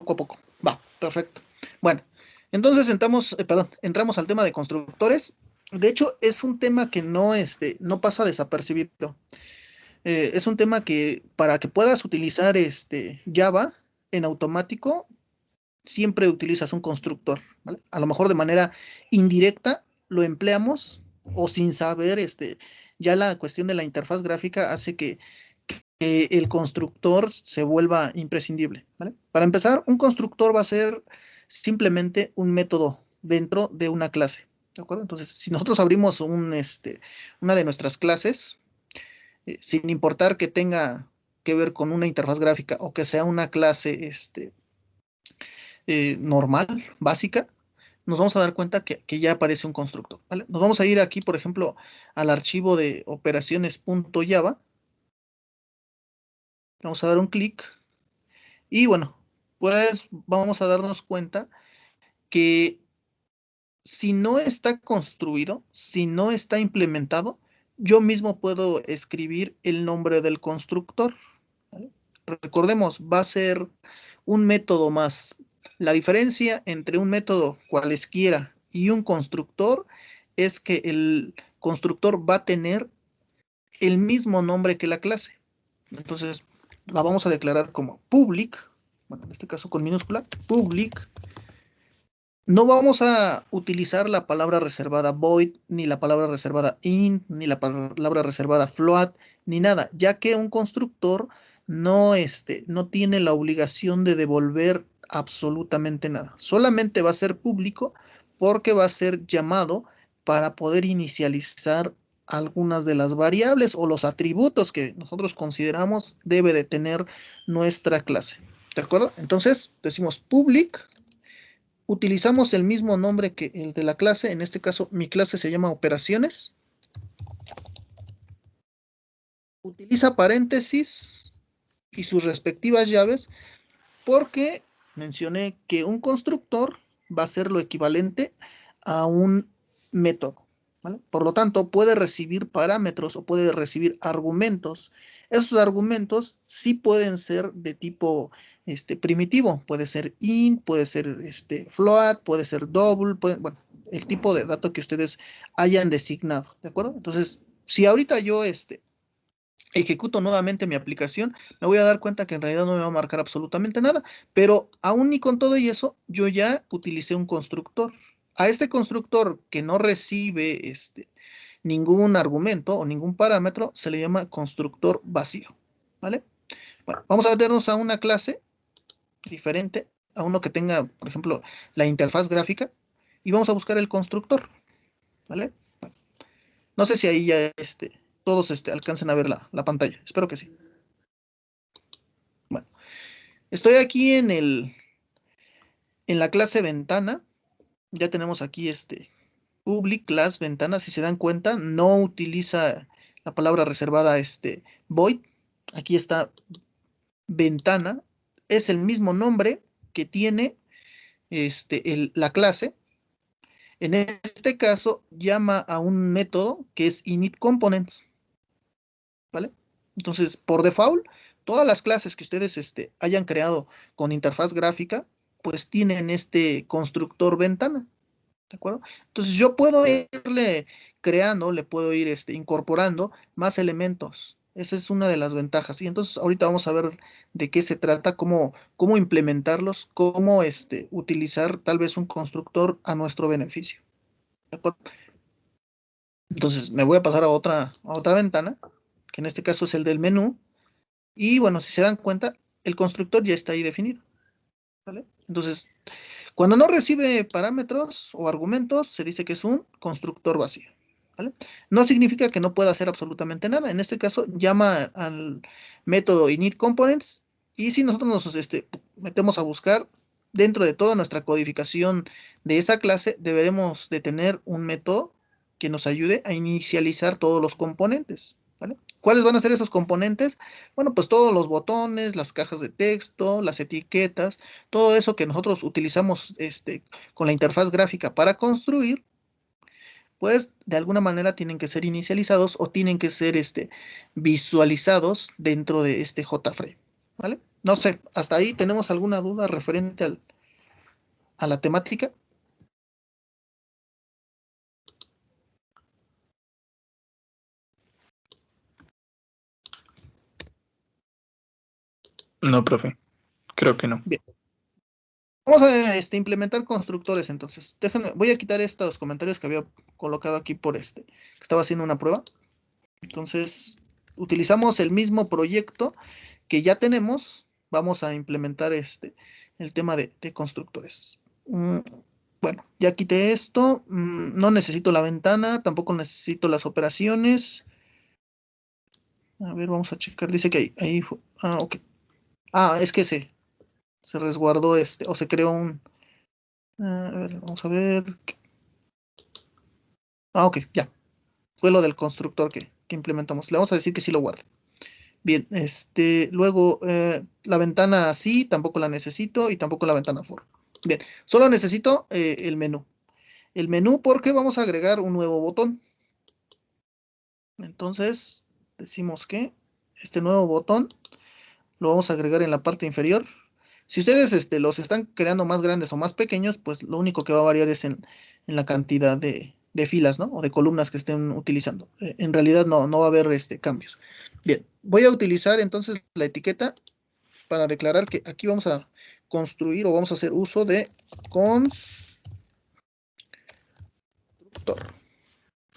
poco a poco. Va, perfecto. Bueno, entonces entramos al tema de constructores. De hecho, es un tema que no pasa desapercibido. Es un tema que para que puedas utilizar Java en automático, siempre utilizas un constructor, ¿vale? A lo mejor de manera indirecta lo empleamos o sin saber, ya la cuestión de la interfaz gráfica hace que el constructor se vuelva imprescindible, ¿vale? Para empezar, un constructor va a ser simplemente un método dentro de una clase, ¿de acuerdo? Entonces, si nosotros abrimos una de nuestras clases, sin importar que tenga que ver con una interfaz gráfica o que sea una clase normal, básica, nos vamos a dar cuenta que ya aparece un constructor, ¿vale? Nos vamos a ir aquí, por ejemplo, al archivo de operaciones.java, vamos a dar un clic y bueno, pues vamos a darnos cuenta que si no está construido, si no está implementado, yo mismo puedo escribir el nombre del constructor, ¿vale? Recordemos, va a ser un método más. La diferencia entre un método cualesquiera y un constructor es que el constructor va a tener el mismo nombre que la clase. Entonces, la vamos a declarar como public, bueno, en este caso con minúscula, public. No vamos a utilizar la palabra reservada void, ni la palabra reservada int, ni la palabra reservada float, ni nada, ya que un constructor no tiene la obligación de devolver absolutamente nada. Solamente va a ser público porque va a ser llamado para poder inicializar algunas de las variables o los atributos que nosotros consideramos debe de tener nuestra clase. ¿De acuerdo? Entonces decimos public. Utilizamos el mismo nombre que el de la clase, en este caso mi clase se llama operaciones. Utiliza paréntesis y sus respectivas llaves porque mencioné que un constructor va a ser lo equivalente a un método, ¿vale? Por lo tanto, puede recibir parámetros o puede recibir argumentos. Esos argumentos sí pueden ser de tipo primitivo, puede ser int, puede ser float, puede ser double, bueno, el tipo de dato que ustedes hayan designado, ¿de acuerdo? Entonces, si ahorita yo ejecuto nuevamente mi aplicación, me voy a dar cuenta que en realidad no me va a marcar absolutamente nada, pero aún y con todo y eso, yo ya utilicé un constructor. A este constructor que no recibe ningún argumento o ningún parámetro, se le llama constructor vacío, ¿vale? Bueno, vamos a meternos a una clase diferente, a uno que tenga, por ejemplo, la interfaz gráfica, y vamos a buscar el constructor, ¿vale? Bueno, no sé si ahí ya todos alcancen a ver la pantalla, espero que sí. Bueno, estoy aquí en la clase ventana. Ya tenemos aquí public class ventana. Si se dan cuenta, no utiliza la palabra reservada void. Aquí está ventana. Es el mismo nombre que tiene la clase. En este caso, llama a un método que es init components, ¿vale? Entonces, por default, todas las clases que ustedes hayan creado con interfaz gráfica, pues tienen este constructor ventana, ¿de acuerdo? Entonces, yo puedo irle creando, le puedo ir incorporando más elementos. Esa es una de las ventajas. Y entonces, ahorita vamos a ver de qué se trata, cómo implementarlos, cómo utilizar tal vez un constructor a nuestro beneficio. ¿De acuerdo? Entonces, me voy a pasar a otra ventana, que en este caso es el del menú. Y bueno, si se dan cuenta, el constructor ya está ahí definido, ¿vale? Entonces, cuando no recibe parámetros o argumentos, se dice que es un constructor vacío, ¿vale? No significa que no pueda hacer absolutamente nada. En este caso, llama al método initComponents y si nosotros nos metemos a buscar dentro de toda nuestra codificación de esa clase, deberemos de tener un método que nos ayude a inicializar todos los componentes, ¿vale? ¿Cuáles van a ser esos componentes? Bueno, pues todos los botones, las cajas de texto, las etiquetas, todo eso que nosotros utilizamos con la interfaz gráfica para construir, pues de alguna manera tienen que ser inicializados o tienen que ser visualizados dentro de este JFrame. ¿vale? No sé, ¿hasta ahí tenemos alguna duda referente a la temática? No, profe, creo que no. Bien, vamos a implementar constructores entonces. Déjenme, voy a quitar estos comentarios que había colocado aquí por que estaba haciendo una prueba. Entonces, utilizamos el mismo proyecto que ya tenemos. Vamos a implementar el tema de constructores. Bueno, ya quité esto. No necesito la ventana, tampoco necesito las operaciones. A ver, vamos a checar. Dice que ahí fue. Ah, ok. Ah, es que se resguardó o se creó un. A ver, vamos a ver. Ah, ok, ya. Fue lo del constructor que implementamos. Le vamos a decir que sí lo guarde. Bien, luego la ventana sí, tampoco la necesito y tampoco la ventana for. Bien, solo necesito el menú. El menú porque vamos a agregar un nuevo botón. Entonces, decimos que este nuevo botón lo vamos a agregar en la parte inferior. Si ustedes los están creando más grandes o más pequeños, pues lo único que va a variar es en la cantidad de filas, ¿no? O de columnas que estén utilizando. En realidad no va a haber cambios. Bien, voy a utilizar entonces la etiqueta para declarar que aquí vamos a construir o vamos a hacer uso de constructor,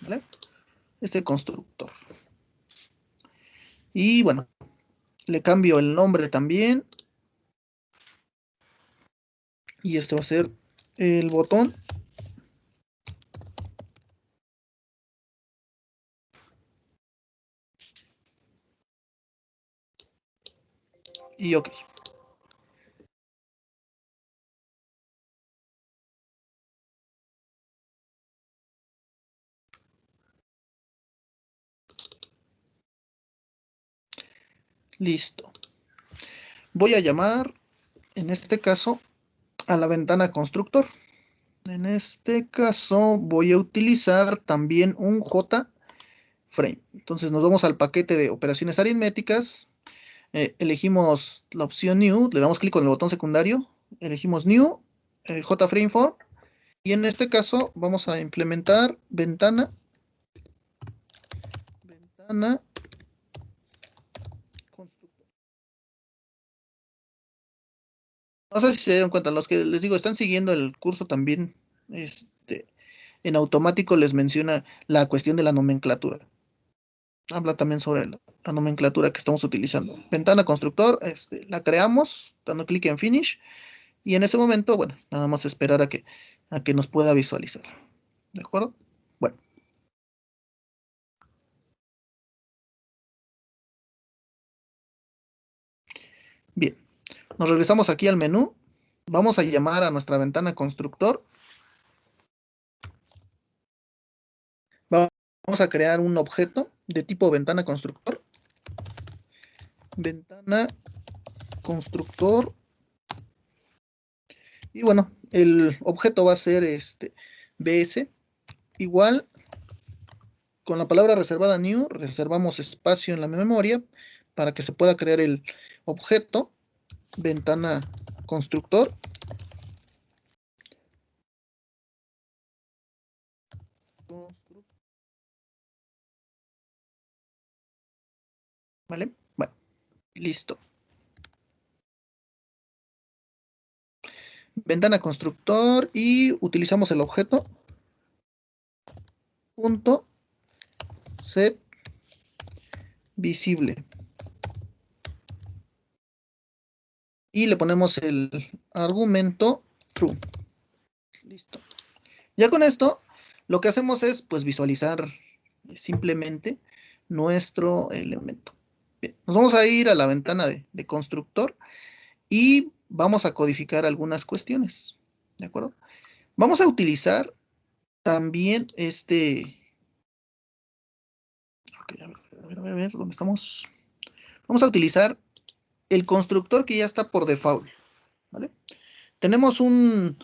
¿vale? Este constructor. Y bueno, le cambio el nombre también. Y este va a ser el botón. Y ok. Listo. Voy a llamar, en este caso, a la ventana constructor. En este caso voy a utilizar también un JFrame. Entonces nos vamos al paquete de operaciones aritméticas. Elegimos la opción New, le damos clic con el botón secundario, elegimos New, JFrame for, y en este caso vamos a implementar ventana constructor. No sé si se dieron cuenta, los que les digo están siguiendo el curso también, en automático les menciona la cuestión de la nomenclatura. Habla también sobre la nomenclatura que estamos utilizando. Ventana constructor, la creamos dando clic en Finish y en ese momento, bueno, nada más esperar a que nos pueda visualizar. ¿De acuerdo? Bueno, bien. Nos regresamos aquí al menú. Vamos a llamar a nuestra ventana constructor. Vamos a crear un objeto de tipo ventana constructor. Ventana constructor. Y bueno, el objeto va a ser BS igual con la palabra reservada new, reservamos espacio en la memoria para que se pueda crear el objeto ventana constructor. ¿Vale? Bueno, listo. Ventana constructor y utilizamos el objeto punto set visible y le ponemos el argumento true. Listo. Ya con esto, lo que hacemos es pues visualizar simplemente nuestro elemento. Bien, nos vamos a ir a la ventana de constructor y vamos a codificar algunas cuestiones. ¿De acuerdo? Vamos a utilizar también ok, a ver, ¿dónde estamos? Vamos a utilizar el constructor que ya está por default. ¿Vale? Tenemos una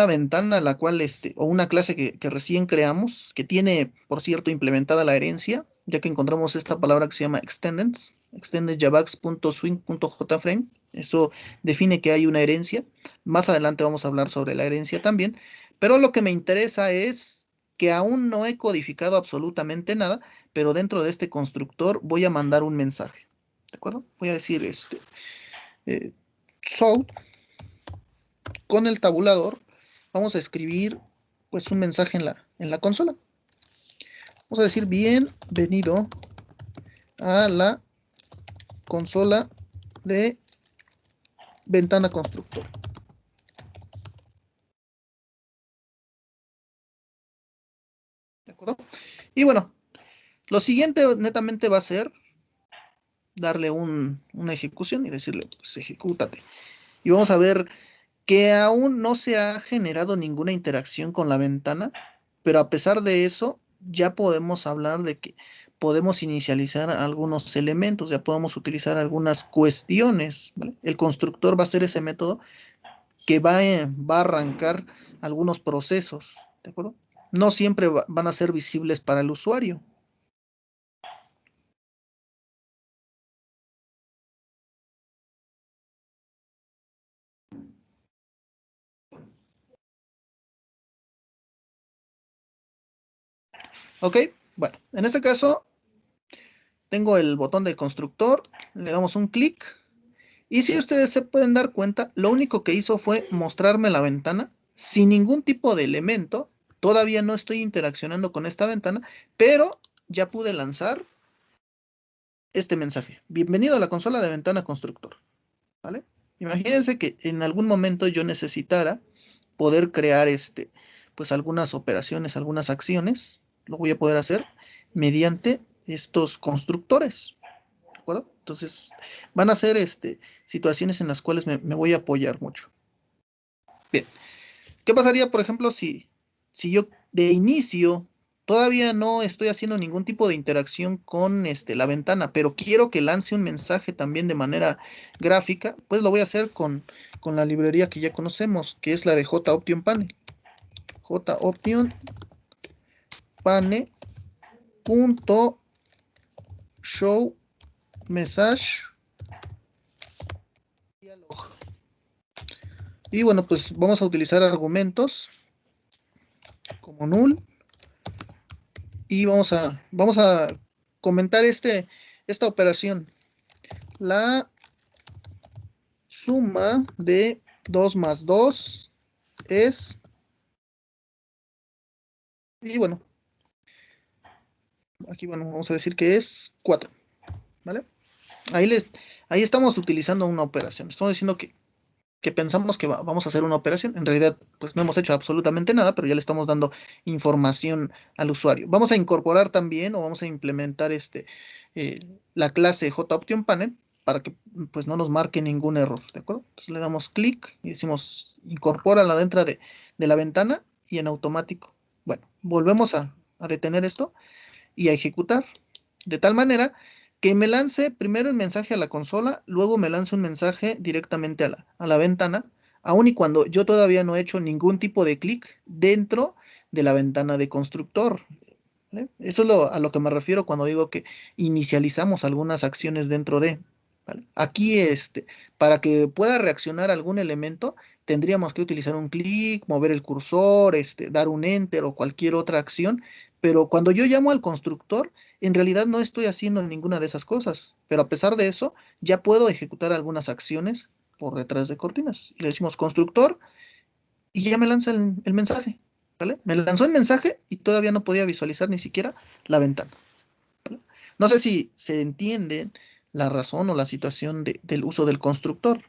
ventana, la cual, o una clase que recién creamos, que tiene, por cierto, implementada la herencia, ya que encontramos esta palabra que se llama extendeds. extended javax.swing.jframe. Eso define que hay una herencia. Más adelante vamos a hablar sobre la herencia también. Pero lo que me interesa es que aún no he codificado absolutamente nada, pero dentro de este constructor voy a mandar un mensaje. ¿De acuerdo? Voy a decir eh, sol con el tabulador. Vamos a escribir pues un mensaje en la consola. Vamos a decir bienvenido a la consola de ventana constructor. ¿De acuerdo? Y bueno, lo siguiente netamente va a ser darle una ejecución y decirle, pues ejecútate. Y vamos a ver que aún no se ha generado ninguna interacción con la ventana, pero a pesar de eso, ya podemos hablar de que podemos inicializar algunos elementos, ya podemos utilizar algunas cuestiones, ¿vale? El constructor va a ser ese método que va a arrancar algunos procesos, ¿de acuerdo? No siempre van a ser visibles para el usuario. ¿Ok? Bueno, en este caso tengo el botón de constructor, le damos un clic y si ustedes se pueden dar cuenta, lo único que hizo fue mostrarme la ventana sin ningún tipo de elemento. Todavía no estoy interaccionando con esta ventana, pero ya pude lanzar este mensaje. Bienvenido a la consola de ventana constructor. ¿Vale? Imagínense que en algún momento yo necesitara poder crear pues algunas operaciones, algunas acciones. Lo voy a poder hacer mediante estos constructores. ¿De acuerdo? Entonces, van a ser situaciones en las cuales me voy a apoyar mucho. Bien, ¿qué pasaría, por ejemplo, si yo de inicio todavía no estoy haciendo ningún tipo de interacción con la ventana, pero quiero que lance un mensaje también de manera gráfica? Pues lo voy a hacer con la librería que ya conocemos, que es la de JOption Pane. JOption Pane.show message dialog. Y bueno, pues vamos a utilizar argumentos como null y vamos a comentar esta operación. La suma de 2 más 2 es, y bueno, aquí bueno, vamos a decir que es 4, ¿vale? Ahí, ahí estamos utilizando una operación. Estamos diciendo que pensamos que vamos a hacer una operación. En realidad, pues no hemos hecho absolutamente nada, pero ya le estamos dando información al usuario. Vamos a incorporar también o vamos a implementar eh, la clase JOptionPane para que pues no nos marque ningún error, ¿de acuerdo? Entonces le damos clic y decimos incorpórala dentro de la ventana y en automático. Bueno, volvemos a detener esto y a ejecutar de tal manera que me lance primero el mensaje a la consola, luego me lance un mensaje directamente a la ventana, aun y cuando yo todavía no he hecho ningún tipo de clic dentro de la ventana de constructor. ¿Vale? Eso es a lo que me refiero cuando digo que inicializamos algunas acciones dentro de. ¿Vale? Aquí, para que pueda reaccionar algún elemento, tendríamos que utilizar un clic, mover el cursor, dar un enter o cualquier otra acción. Pero cuando yo llamo al constructor, en realidad no estoy haciendo ninguna de esas cosas. Pero a pesar de eso, ya puedo ejecutar algunas acciones por detrás de cortinas. Le decimos constructor y ya me lanza el mensaje. ¿Vale? Me lanzó el mensaje y todavía no podía visualizar ni siquiera la ventana. ¿Vale? No sé si se entiende la razón o la situación del uso del constructor.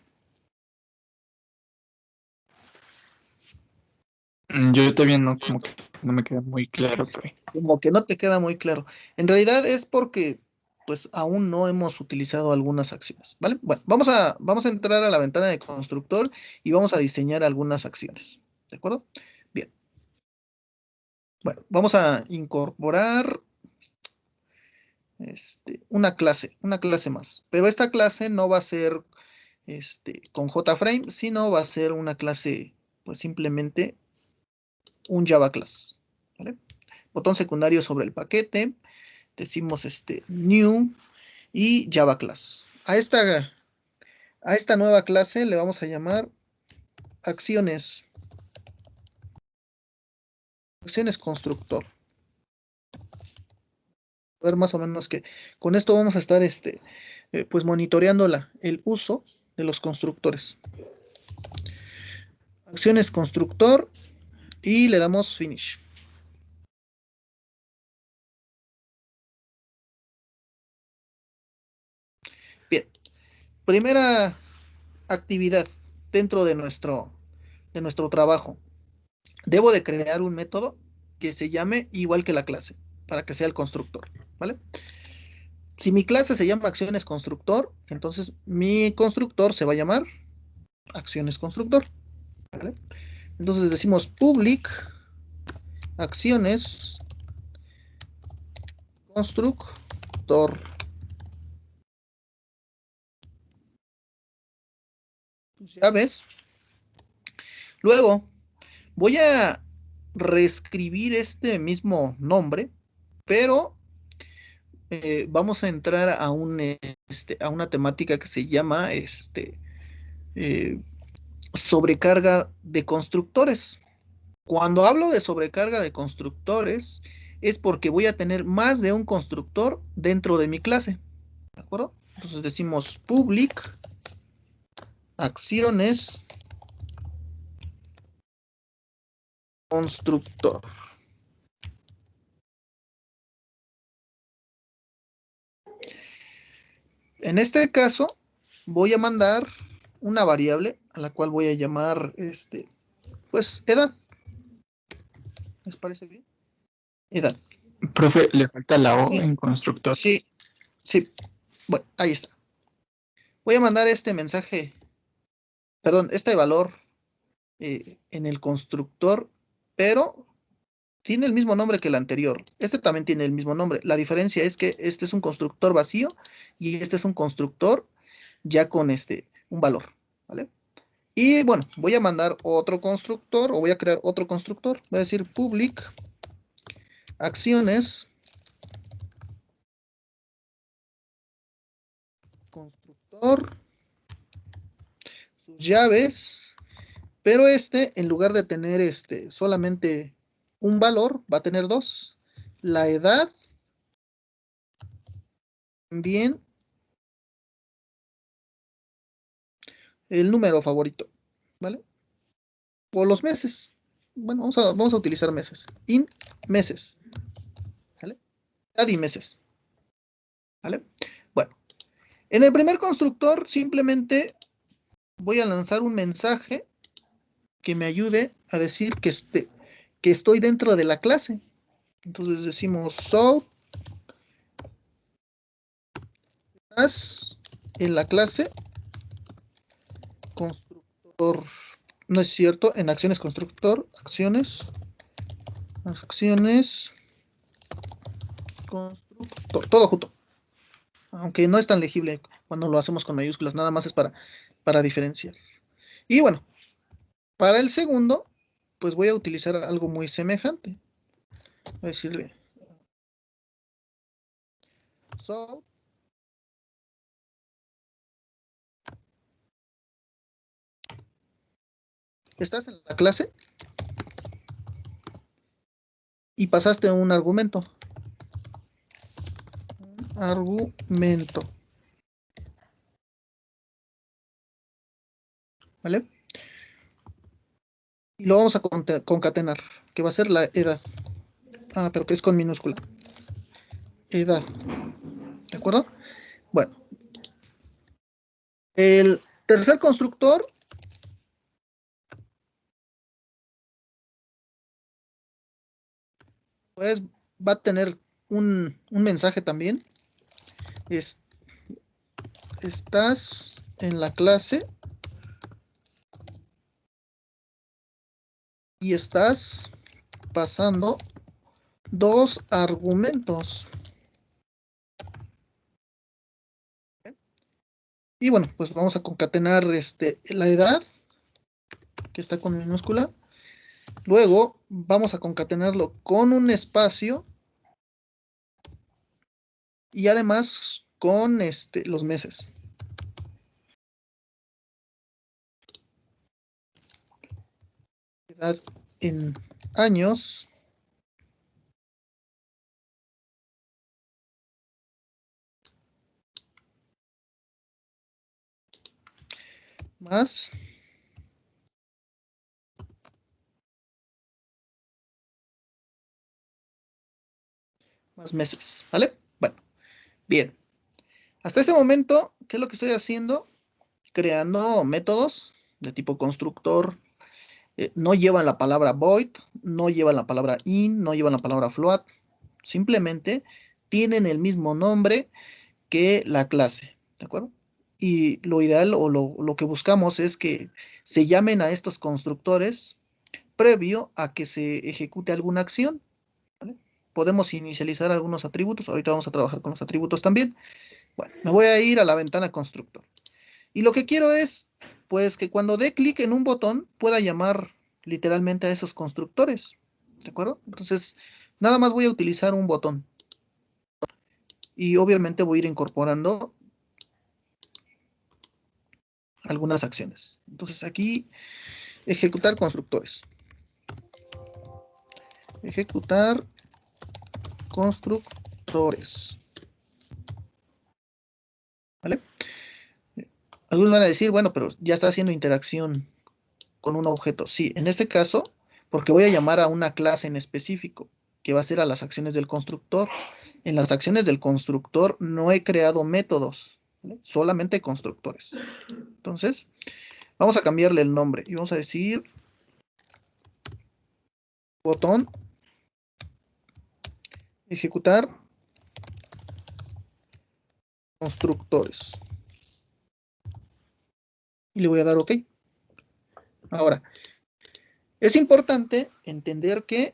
Yo todavía no, como que no me queda muy claro, pero Como que no te queda muy claro. En realidad es porque pues aún no hemos utilizado algunas acciones, ¿vale? Bueno, vamos a entrar a la ventana de constructor y vamos a diseñar algunas acciones, ¿de acuerdo? Bien, bueno, vamos a incorporar una clase más, pero esta clase no va a ser con JFrame, sino va a ser una clase, pues simplemente un Java class, ¿vale? Botón secundario sobre el paquete, decimos new y Java Class. A esta nueva clase le vamos a llamar acciones constructor. A ver más o menos que con esto vamos a estar pues monitoreando el uso de los constructores. Acciones constructor y le damos finish. Bien, primera actividad dentro de nuestro trabajo. Debo de crear un método que se llame igual que la clase, para que sea el constructor, ¿vale? Si mi clase se llama acciones constructor, entonces mi constructor se va a llamar acciones constructor, ¿vale? Entonces decimos public acciones constructor. Ya ves. Luego voy a reescribir este mismo nombre, pero vamos a entrar a una temática que se llama eh, sobrecarga de constructores. Cuando hablo de sobrecarga de constructores, es porque voy a tener más de un constructor dentro de mi clase. ¿De acuerdo? Entonces decimos public acciones constructor. En este caso, voy a mandar una variable a la cual voy a llamar pues edad. ¿Les parece bien? Edad. Profe, le falta la O Sí, en constructor. sí, sí. Bueno, ahí está. Voy a mandar este mensaje, perdón, este valor en el constructor, pero tiene el mismo nombre que el anterior. Este también tiene el mismo nombre. La diferencia es que este es un constructor vacío y este es un constructor ya con un valor, ¿vale? Y bueno, voy a mandar otro constructor o voy a crear otro constructor. Voy a decir public acciones constructor, sus llaves, pero en lugar de tener solamente un valor, va a tener dos. La edad, también el número favorito, ¿vale? O los meses. Bueno, vamos a utilizar meses. In meses, ¿vale? Edad y meses, ¿vale? Bueno, en el primer constructor simplemente voy a lanzar un mensaje que me ayude a decir que estoy dentro de la clase. Entonces decimos so estás en la clase constructor. No es cierto, en acciones constructor, acciones constructor, todo junto. Aunque no es tan legible cuando lo hacemos con mayúsculas, nada más es para diferenciar. Y bueno, para el segundo, pues voy a utilizar algo muy semejante. Voy a decirle so estás en la clase y pasaste un argumento. Argumento. ¿Vale? Y lo vamos a concatenar, que va a ser la edad. Ah, pero que es con minúscula. Edad. ¿De acuerdo? Bueno, el tercer constructor, pues va a tener un mensaje también. Es, estás en la clase y estás pasando dos argumentos. Y bueno, pues vamos a concatenar la edad, que está con minúscula. Luego vamos a concatenarlo con un espacio. Y además con los meses. Edad en años más meses, ¿vale? Bueno, bien. Hasta este momento, ¿qué es lo que estoy haciendo? Creando métodos de tipo constructor. No llevan la palabra void, no llevan la palabra in, no llevan la palabra float. Simplemente tienen el mismo nombre que la clase, ¿de acuerdo? Y lo ideal o lo que buscamos es que se llamen a estos constructores previo a que se ejecute alguna acción, ¿vale? Podemos inicializar algunos atributos, ahorita vamos a trabajar con los atributos también. Bueno, me voy a ir a la ventana constructor. Y lo que quiero es, pues, que cuando dé clic en un botón pueda llamar literalmente a esos constructores, ¿de acuerdo? Entonces, nada más voy a utilizar un botón. Y obviamente voy a ir incorporando algunas acciones. Entonces aquí, ejecutar constructores. Ejecutar constructores. ¿Vale? Algunos van a decir, bueno, pero ya está haciendo interacción con un objeto. Sí, en este caso, porque voy a llamar a una clase en específico, que va a ser a las acciones del constructor. En las acciones del constructor no he creado métodos, ¿vale? Solamente constructores. Entonces, vamos a cambiarle el nombre y vamos a decir botón ejecutar constructores. Y le voy a dar OK. Ahora, es importante entender que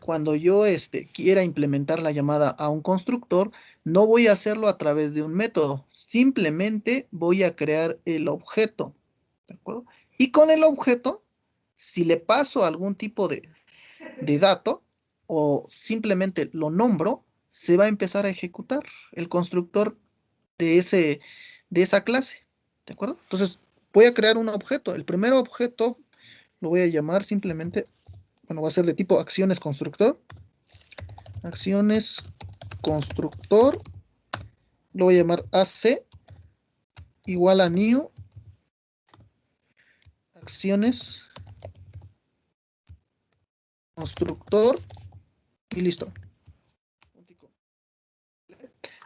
cuando yo quiera implementar la llamada a un constructor, no voy a hacerlo a través de un método, simplemente voy a crear el objeto, ¿de acuerdo? Y con el objeto, si le paso algún tipo de dato o simplemente lo nombro, se va a empezar a ejecutar el constructor de, de esa clase, ¿de acuerdo? Entonces, voy a crear un objeto. El primer objeto lo voy a llamar simplemente, bueno, va a ser de tipo acciones constructor. Acciones constructor. Lo voy a llamar AC igual a new acciones constructor y listo.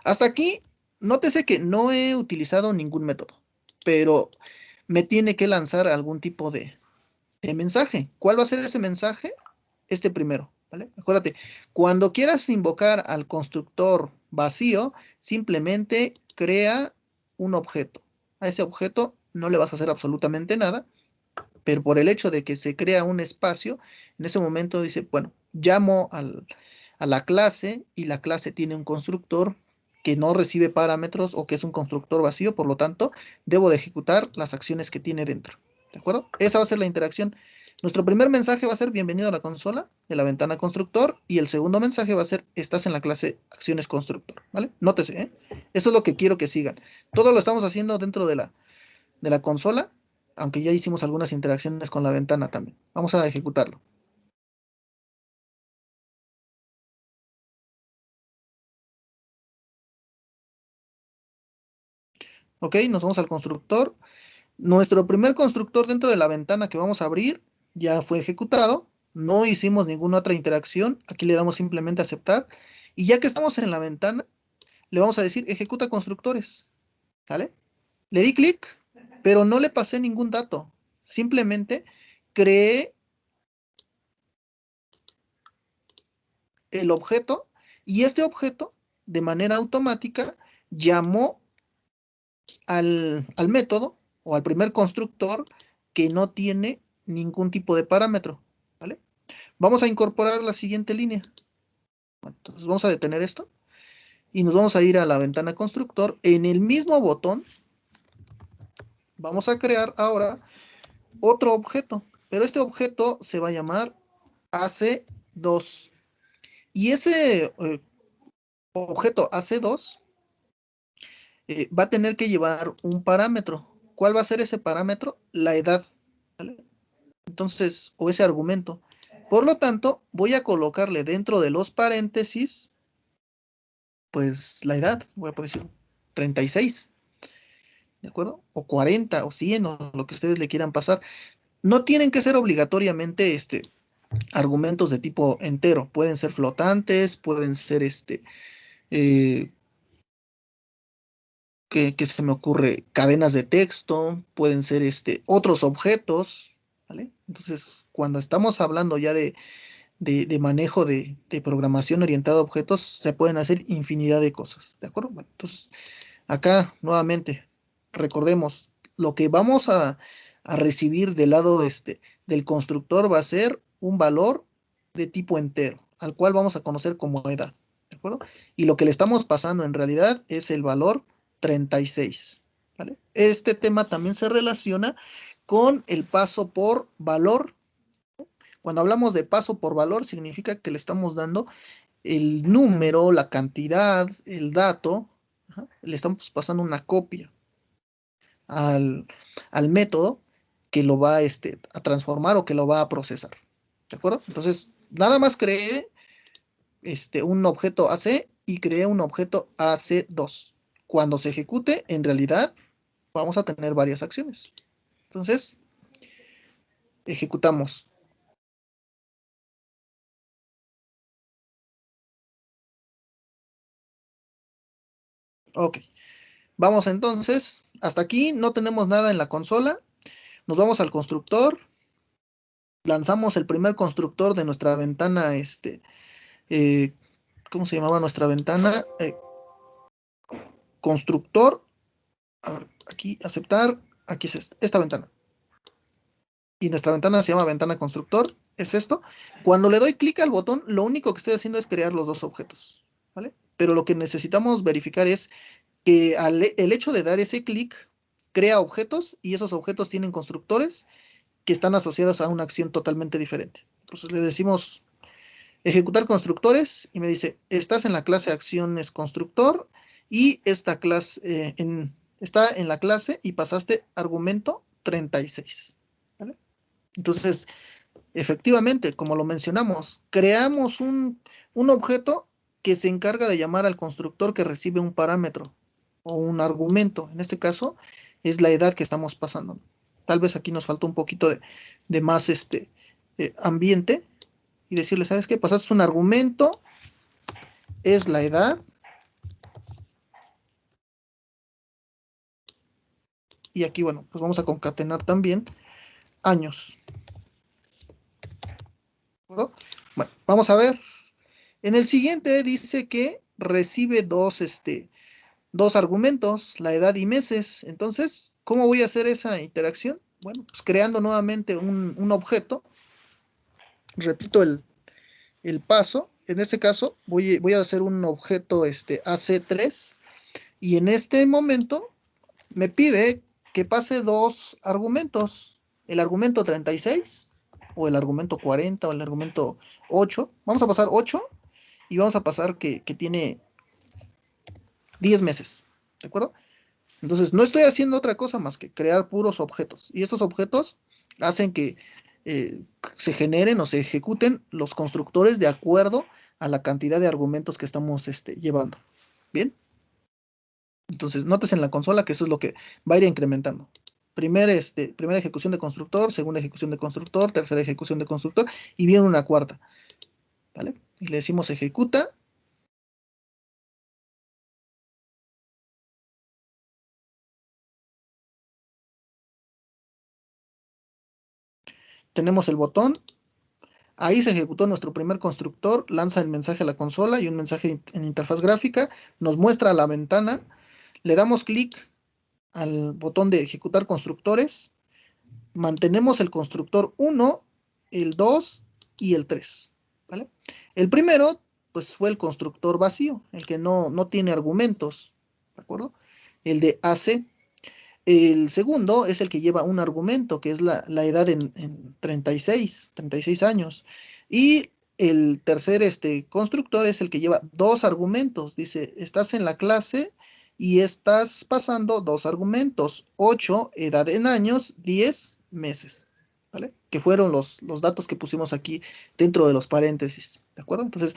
Hasta aquí, nótese que no he utilizado ningún método, pero me tiene que lanzar algún tipo de mensaje. ¿Cuál va a ser ese mensaje? Este primero, ¿vale? Acuérdate, cuando quieras invocar al constructor vacío, simplemente crea un objeto. A ese objeto no le vas a hacer absolutamente nada, pero por el hecho de que se crea un espacio, en ese momento dice, bueno, llamo a la clase y la clase tiene un constructor que no recibe parámetros o que es un constructor vacío, por lo tanto, debo de ejecutar las acciones que tiene dentro. ¿De acuerdo? Esa va a ser la interacción. Nuestro primer mensaje va a ser bienvenido a la consola de la ventana constructor y el segundo mensaje va a ser estás en la clase acciones constructor, ¿vale? Nótese, ¿eh? Eso es lo que quiero que sigan. Todo lo estamos haciendo dentro de la consola, aunque ya hicimos algunas interacciones con la ventana también. Vamos a ejecutarlo. Ok, nos vamos al constructor. Nuestro primer constructor dentro de la ventana que vamos a abrir ya fue ejecutado. No hicimos ninguna otra interacción. Aquí le damos simplemente a aceptar. Y ya que estamos en la ventana, le vamos a decir ejecuta constructores. ¿Sale? Le di clic, pero no le pasé ningún dato. Simplemente creé el objeto y este objeto de manera automática llamó al método o al primer constructor que no tiene ningún tipo de parámetro, ¿vale? Vamos a incorporar la siguiente línea. Bueno, entonces vamos a detener esto y nos vamos a ir a la ventana constructor. En el mismo botón vamos a crear ahora otro objeto, pero este objeto se va a llamar AC2 y ese objeto AC2 va a tener que llevar un parámetro. ¿Cuál va a ser ese parámetro? La edad, ¿vale? Entonces, o ese argumento. Por lo tanto, voy a colocarle dentro de los paréntesis, pues la edad, voy a decir 36, ¿de acuerdo? O 40, o 100, o lo que ustedes le quieran pasar. No tienen que ser obligatoriamente argumentos de tipo entero. Pueden ser flotantes, pueden ser eh, que se me ocurre cadenas de texto, pueden ser otros objetos, ¿vale? Entonces, cuando estamos hablando ya de manejo de programación orientada a objetos, se pueden hacer infinidad de cosas, ¿de acuerdo? Bueno, entonces, acá nuevamente, recordemos, lo que vamos a recibir del lado del constructor va a ser un valor de tipo entero, al cual vamos a conocer como edad, ¿de acuerdo? Y lo que le estamos pasando en realidad es el valor 36, ¿vale? Este tema también se relaciona con el paso por valor. Cuando hablamos de paso por valor, significa que le estamos dando el número, la cantidad, el dato, ajá, le estamos pasando una copia al, al método que lo va a transformar o que lo va a procesar. ¿De acuerdo? Entonces, nada más creé un objeto AC y creé un objeto AC2. Cuando se ejecute, en realidad vamos a tener varias acciones. Entonces, ejecutamos. Ok. Vamos entonces. Hasta aquí no tenemos nada en la consola. Nos vamos al constructor. Lanzamos el primer constructor de nuestra ventana, eh, ¿cómo se llamaba nuestra ventana? Constructor, a ver, aquí aceptar, aquí es esta ventana. Y nuestra ventana se llama ventana constructor, es esto. Cuando le doy clic al botón, lo único que estoy haciendo es crear los dos objetos, ¿vale? Pero lo que necesitamos verificar es que el hecho de dar ese clic crea objetos y esos objetos tienen constructores que están asociados a una acción totalmente diferente. Entonces le decimos ejecutar constructores y me dice, estás en la clase acciones constructor y esta clase está en la clase y pasaste argumento 36. ¿Vale? Entonces, efectivamente, como lo mencionamos, creamos un objeto que se encarga de llamar al constructor que recibe un parámetro o un argumento. En este caso, es la edad que estamos pasando. Tal vez aquí nos falta un poquito de más ambiente, y decirle, ¿sabes qué? Pasaste un argumento, es la edad, y aquí, bueno, pues vamos a concatenar también años. ¿De bueno, vamos a ver. En el siguiente dice que recibe dos argumentos, la edad y meses. Entonces, ¿cómo voy a hacer esa interacción? Bueno, pues creando nuevamente un objeto. Repito el paso. En este caso, voy a hacer un objeto AC3. Y en este momento me pide que pase dos argumentos, el argumento 36 o el argumento 40 o el argumento 8. Vamos a pasar 8 y vamos a pasar que tiene 10 meses, ¿de acuerdo? Entonces no estoy haciendo otra cosa más que crear puros objetos y estos objetos hacen que se generen o se ejecuten los constructores de acuerdo a la cantidad de argumentos que estamos llevando. ¿Bien? Entonces, notes en la consola que eso es lo que va a ir incrementando. Primera ejecución de constructor, segunda ejecución de constructor, tercera ejecución de constructor, y viene una cuarta. ¿Vale? Y le decimos ejecuta. Tenemos el botón. Ahí se ejecutó nuestro primer constructor, lanza el mensaje a la consola y un mensaje en interfaz gráfica, nos muestra la ventana, le damos clic al botón de ejecutar constructores, mantenemos el constructor 1, el 2 y el 3. ¿Vale? El primero, pues fue el constructor vacío, el que no tiene argumentos, ¿de acuerdo? El de AC. El segundo es el que lleva un argumento, que es la edad en 36 años. Y el tercer constructor es el que lleva dos argumentos. Dice, estás en la clase y estás pasando dos argumentos, 8 edad en años, 10 meses, ¿vale? Que fueron los datos que pusimos aquí dentro de los paréntesis, ¿de acuerdo? Entonces,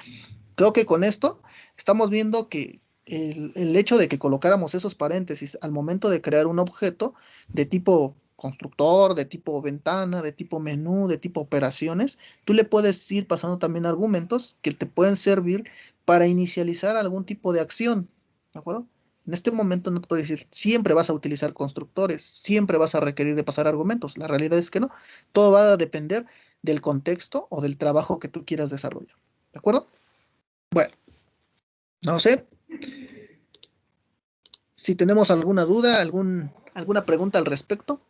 creo que con esto estamos viendo que el hecho de que colocáramos esos paréntesis al momento de crear un objeto de tipo constructor, de tipo ventana, de tipo menú, de tipo operaciones, tú le puedes ir pasando también argumentos que te pueden servir para inicializar algún tipo de acción, ¿de acuerdo? En este momento no te puedo decir, siempre vas a utilizar constructores, siempre vas a requerir de pasar argumentos. La realidad es que no. Todo va a depender del contexto o del trabajo que tú quieras desarrollar. ¿De acuerdo? Bueno, no sé si tenemos alguna duda, alguna pregunta al respecto.